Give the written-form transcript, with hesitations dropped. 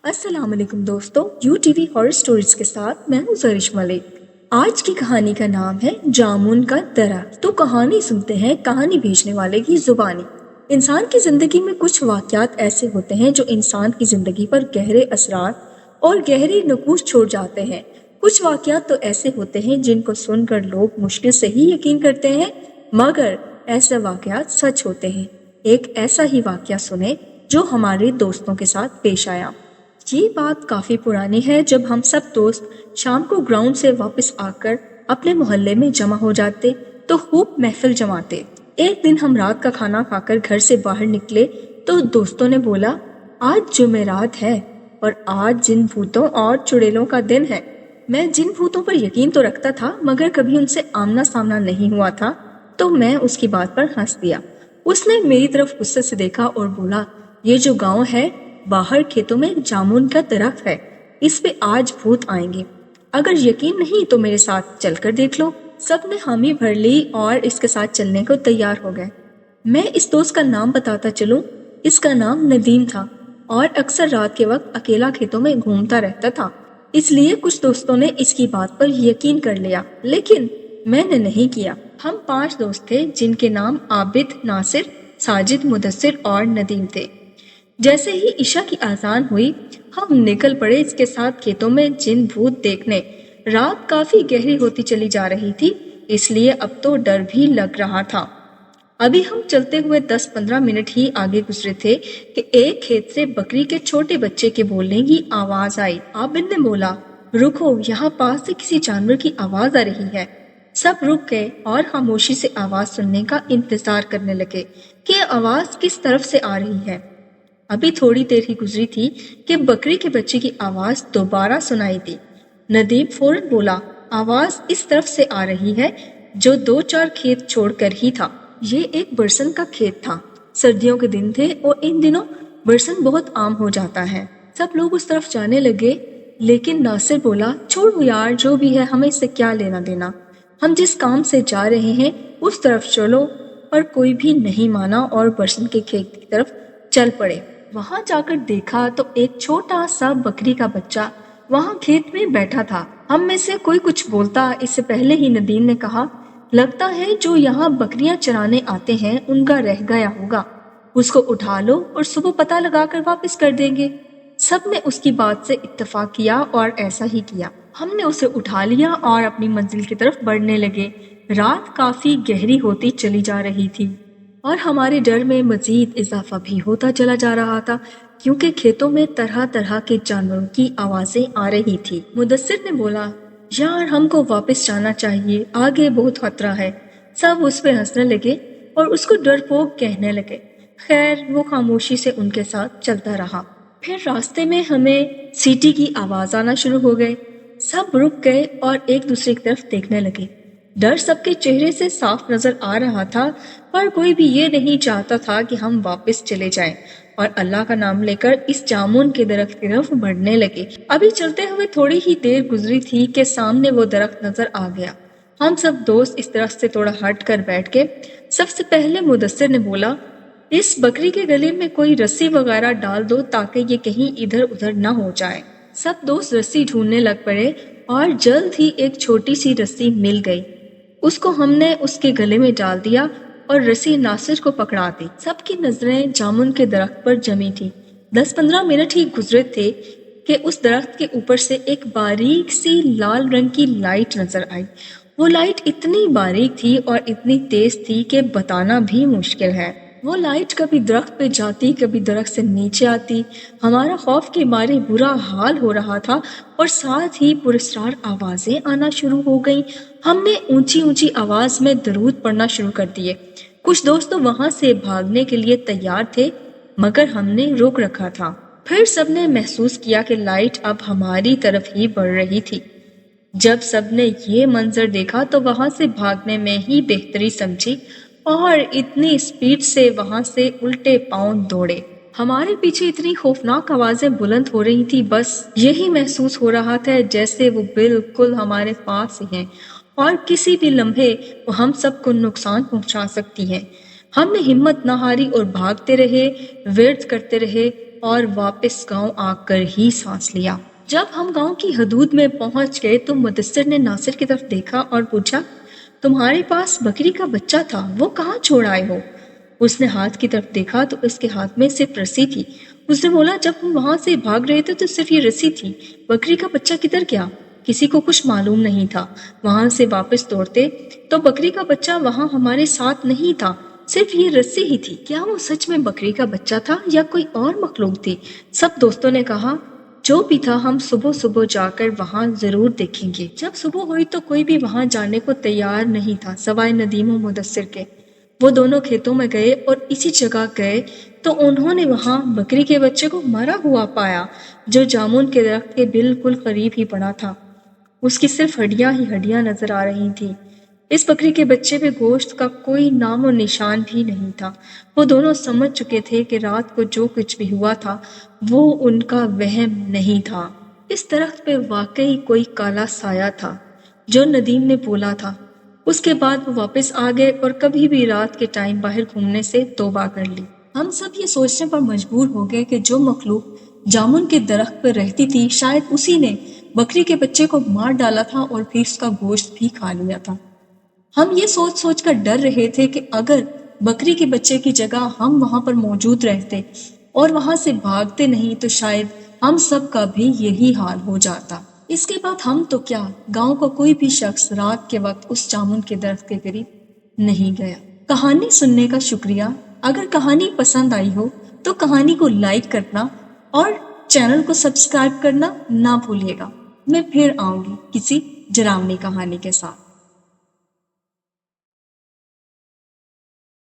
السلام علیکم دوستو، U T V horror stories کے ساتھ میں ہوں زرش ملک۔ آج کی کہانی کا نام ہے جامن کا درخت۔ تو کہانی سنتے ہیں کہانی بھیجنے والے کی زبانی۔ انسان کی زندگی میں کچھ واقعات ایسے ہوتے ہیں جو انسان کی زندگی پر گہرے اثرات اور گہری نقوش چھوڑ جاتے ہیں۔ کچھ واقعات تو ایسے ہوتے ہیں جن کو سن کر لوگ مشکل سے ہی یقین کرتے ہیں، مگر ایسے واقعات سچ ہوتے ہیں۔ ایک ایسا ہی واقعہ سنیں جو ہمارے دوستوں کے ساتھ پیش آیا۔ یہ بات کافی پرانی ہے، جب ہم سب دوست شام کو گراؤنڈ سے واپس آ کر اپنے محلے میں جمع ہو جاتے تو خوب محفل جماتے۔ ایک دن ہم رات کا کھانا کھا کر گھر سے باہر نکلے تو دوستوں نے بولا، آج جمعرات ہے اور آج جن بھوتوں اور چڑیلوں کا دن ہے۔ میں جن بھوتوں پر یقین تو رکھتا تھا مگر کبھی ان سے آمنا سامنا نہیں ہوا تھا، تو میں اس کی بات پر ہنس دیا۔ اس نے میری طرف غصے سے دیکھا اور بولا، یہ جو گاؤں ہے باہر کھیتوں میں جامن کا درخت ہے، اس پہ آج بھوت آئیں گے۔ اگر یقین نہیں تو میرے ساتھ چل کر دیکھ لو۔ سب نے حامی بھر لی اور اس کے ساتھ چلنے کو تیار ہو گئے۔ میں اس دوست کا نام بتاتا چلوں، اس کا نام ندیم تھا اور اکثر رات کے وقت اکیلا کھیتوں میں گھومتا رہتا تھا، اس لیے کچھ دوستوں نے اس کی بات پر یقین کر لیا، لیکن میں نے نہیں کیا۔ ہم 5 دوست تھے جن کے نام عابد، ناصر، ساجد، مدثر اور ندیم تھے۔ جیسے ہی عشاء کی اذان ہوئی ہم نکل پڑے اس کے ساتھ کھیتوں میں جن بھوت دیکھنے۔ رات کافی گہری ہوتی چلی جا رہی تھی، اس لیے اب تو ڈر بھی لگ رہا تھا۔ ابھی ہم چلتے ہوئے 10-15 منٹ ہی آگے گزرے تھے کہ ایک کھیت سے بکری کے چھوٹے بچے کے بولنے کی آواز آئی۔ عابد نے بولا، رکو، یہاں پاس سے کسی جانور کی آواز آ رہی ہے۔ سب رک گئے اور خاموشی سے آواز سننے کا انتظار کرنے لگے کہ آواز کس طرف سے آ رہی ہے۔ ابھی تھوڑی دیر ہی گزری تھی کہ بکری کے بچے کی آواز دوبارہ سنائی دی۔ ندیم فوراً بولا، آواز اس طرف سے آ رہی ہے، جو 2-4 کھیت چھوڑ کر ہی تھا۔ یہ ایک برسن کا کھیت تھا۔ سردیوں کے دن تھے اور ان دنوں برسن بہت عام ہو جاتا ہے۔ سب لوگ اس طرف جانے لگے، لیکن ناصر بولا، چھوڑو یار، جو بھی ہے ہمیں اس سے کیا لینا دینا، ہم جس کام سے جا رہے ہیں اس طرف چلو۔ پر کوئی بھی نہیں مانا اور برسن کے کھیت کی طرف چل پڑے۔ وہاں جا کر دیکھا تو ایک چھوٹا سا بکری کا بچہ وہاں کھیت میں بیٹھا تھا۔ ہم میں سے کوئی کچھ بولتا اس سے پہلے ہی ندیم نے کہا، لگتا ہے جو یہاں بکریاں چرانے آتے ہیں ان کا رہ گیا ہوگا، اس کو اٹھا لو اور صبح پتہ لگا کر واپس کر دیں گے۔ سب نے اس کی بات سے اتفاق کیا اور ایسا ہی کیا۔ ہم نے اسے اٹھا لیا اور اپنی منزل کی طرف بڑھنے لگے۔ رات کافی گہری ہوتی چلی جا رہی تھی اور ہمارے ڈر میں مزید اضافہ بھی ہوتا چلا جا رہا تھا، کیونکہ کھیتوں میں طرح طرح کے جانوروں کی آوازیں آ رہی تھی۔ مدثر نے بولا، یار ہم کو واپس جانا چاہیے، آگے بہت خطرہ ہے۔ سب اس پہ ہنسنے لگے اور اس کو ڈرپوک کہنے لگے۔ خیر وہ خاموشی سے ان کے ساتھ چلتا رہا۔ پھر راستے میں ہمیں سیٹی کی آواز آنا شروع ہو گئے۔ سب رک گئے اور ایک دوسرے کی طرف دیکھنے لگے۔ ڈر سب کے چہرے سے صاف نظر آ رہا تھا، پر کوئی بھی یہ نہیں چاہتا تھا کہ ہم واپس چلے جائیں اور اللہ کا نام لے کر اس جامن کے درخت کی طرف بڑھنے لگے۔ ابھی چلتے ہوئے تھوڑی ہی دیر گزری تھی کہ سامنے وہ درخت نظر آ گیا۔ ہم سب دوست اس درخت سے تھوڑا ہٹ کر بیٹھ گئے۔ سب سے پہلے مدثر نے بولا، اس بکری کے گلے میں کوئی رسی وغیرہ ڈال دو تاکہ یہ کہیں ادھر ادھر نہ ہو جائے۔ سب دوست رسی ڈھونڈنے لگ پڑے اور جلد ہی ایک چھوٹی سی رسی مل گئی۔ اس کو ہم نے اس کے گلے میں ڈال دیا اور رسی ناصر کو پکڑا دی۔ سب کی نظریں جامن کے درخت پر جمی تھی۔ 10-15 منٹ ہی گزرے تھے کہ اس درخت کے اوپر سے ایک باریک سی لال رنگ کی لائٹ نظر آئی۔ وہ لائٹ اتنی باریک تھی اور اتنی تیز تھی کہ بتانا بھی مشکل ہے۔ وہ لائٹ کبھی درخت پہ جاتی، کبھی درخت سے نیچے آتی۔ ہمارا خوف کے مارے برا حال ہو رہا تھا اور ساتھ ہی پراسرار آوازیں آنا شروع ہو گئیں۔ ہم نے اونچی اونچی آواز میں درود پڑھنا شروع کر دیے۔ کچھ دوست تو وہاں سے بھاگنے کے لیے تیار تھے، مگر ہم نے روک رکھا تھا۔ پھر سب نے محسوس کیا کہ لائٹ اب ہماری طرف ہی بڑھ رہی تھی۔ جب سب نے یہ منظر دیکھا تو وہاں سے بھاگنے میں ہی بہتری سمجھی اور اتنی سپیڈ سے وہاں سے الٹے پاؤں دوڑے۔ ہمارے پیچھے اتنی خوفناک آوازیں بلند ہو رہی تھی، بس یہی محسوس ہو رہا تھا جیسے وہ بالکل ہمارے پاس ہی ہیں اور کسی بھی لمحے وہ ہم سب کو نقصان پہنچا سکتی ہیں۔ ہم نے ہمت نہ ہاری اور بھاگتے رہے، ورد کرتے رہے اور واپس گاؤں آ کر ہی سانس لیا۔ جب ہم گاؤں کی حدود میں پہنچ گئے تو مدثر نے ناصر کی طرف دیکھا اور پوچھا، تمہارے پاس بکری کا بچہ تھا، وہ کہاں چھوڑ آئے ہو؟ اس نے ہاتھ کی طرف دیکھا تو اس کے ہاتھ میں صرف رسی تھی۔ اس نے بولا، جب ہم وہاں سے بھاگ رہے تھے تو صرف یہ رسی تھی، بکری کا بچہ کدھر گیا؟ کسی کو کچھ معلوم نہیں تھا۔ وہاں سے واپس دوڑتے تو بکری کا بچہ وہاں ہمارے ساتھ نہیں تھا، صرف یہ رسی ہی تھی۔ کیا وہ سچ میں بکری کا بچہ تھا یا کوئی اور مخلوق تھی؟ سب دوستوں نے کہا، جو بھی تھا ہم صبح صبح جا کر وہاں ضرور دیکھیں گے۔ جب صبح ہوئی تو کوئی بھی وہاں جانے کو تیار نہیں تھا سوائے ندیم و مدثر کے۔ وہ دونوں کھیتوں میں گئے اور اسی جگہ گئے تو انہوں نے وہاں بکری کے بچے کو مرا ہوا پایا جو جامن کے درخت کے بالکل قریب ہی پڑا تھا۔ اس کی صرف ہڈیاں ہی ہڈیاں نظر آ رہی تھیں۔ اس بکری کے بچے پہ گوشت کا کوئی نام و نشان بھی نہیں تھا۔ وہ دونوں سمجھ چکے تھے کہ رات کو جو کچھ بھی ہوا تھا وہ ان کا وہم نہیں تھا۔ اس درخت پہ واقعی کوئی کالا سایہ تھا جو ندیم نے بولا تھا۔ اس کے بعد وہ واپس آ گئے اور کبھی بھی رات کے ٹائم باہر گھومنے سے توبہ کر لی۔ ہم سب یہ سوچنے پر مجبور ہو گئے کہ جو مخلوق جامن کے درخت پر رہتی تھی شاید اسی نے بکری کے بچے کو مار ڈالا تھا اور پھر اس کا گوشت بھی کھا لیا تھا۔ ہم یہ سوچ سوچ کر ڈر رہے تھے کہ اگر بکری کے بچے کی جگہ ہم وہاں پر موجود رہتے اور وہاں سے بھاگتے نہیں تو شاید ہم سب کا بھی یہی حال ہو جاتا۔ اس کے بعد ہم تو کیا، گاؤں کا کوئی بھی شخص رات کے وقت اس جامن کے درخت کے قریب نہیں گیا۔ کہانی سننے کا شکریہ۔ اگر کہانی پسند آئی ہو تو کہانی کو لائک کرنا اور چینل کو سبسکرائب کرنا نہ بھولیے گا۔ میں پھر آؤں گی کسی ڈراؤنی کہانی کے ساتھ۔